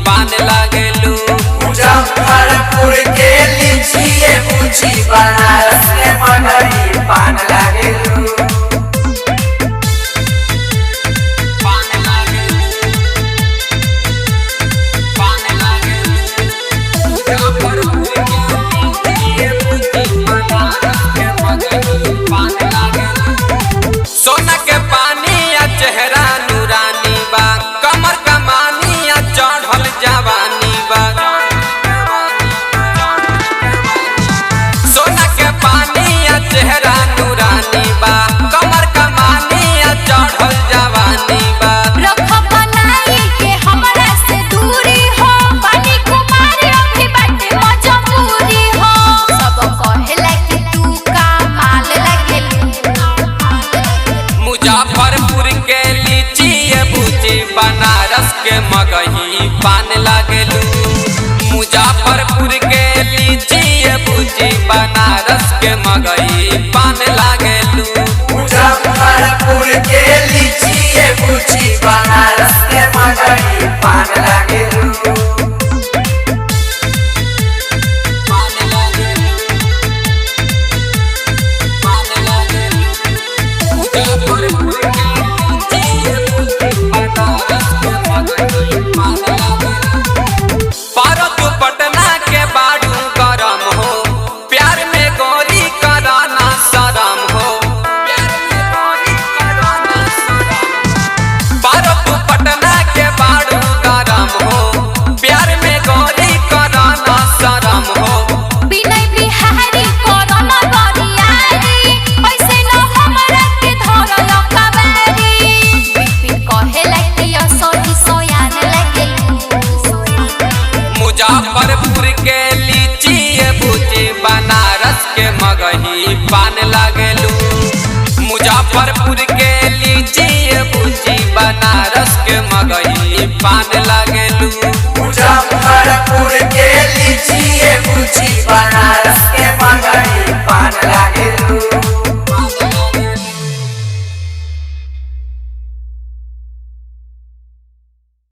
पान लागेलू। मुजफ्फरपुर के लीची बुची बनारस के मगही पान लागेलू। सोना के पानी या चेहरा नूरानी बा, कमर कमानी या चढ़ल जवानी बा। सोना के पानी या चेहरा नूरानी बा, कमर कमानी या चढ़ल जवानी बा। रखा बनाई के हमरा से दूरी हो, पानी कुमारी अभी बाटे मजबूरी हो। सब कहेला कि तू का माल लागेलू। मुजफ्फरपुर के लीची बुची बनारस के मगही पान लागेलू। मुजफ्फरपुर के लीची बुची बनारस के मगही पान लागेलू। मुजफ्फरपुर के लीची बुची बनारस के मगही पान लागेलू। पारत पटना के बाड़ू गरम हो, प्यार में गोरी कराना शरम हो। पारत पटना के बाड़ू गरम हो, प्यार में गोरी कराना शरम हो। बिनय बिहारी कोरोना बरियारी, ऐसे न हमरा के धरल कबारी। बिपिन कहेला कि असही सोयान लागेलू। मुजफ्फरपुर के लीची बुची बनारस के मगही पान लागेलू। मुजफ्फरपुर के लीची बुची बनारस के मगही पान लागेलू।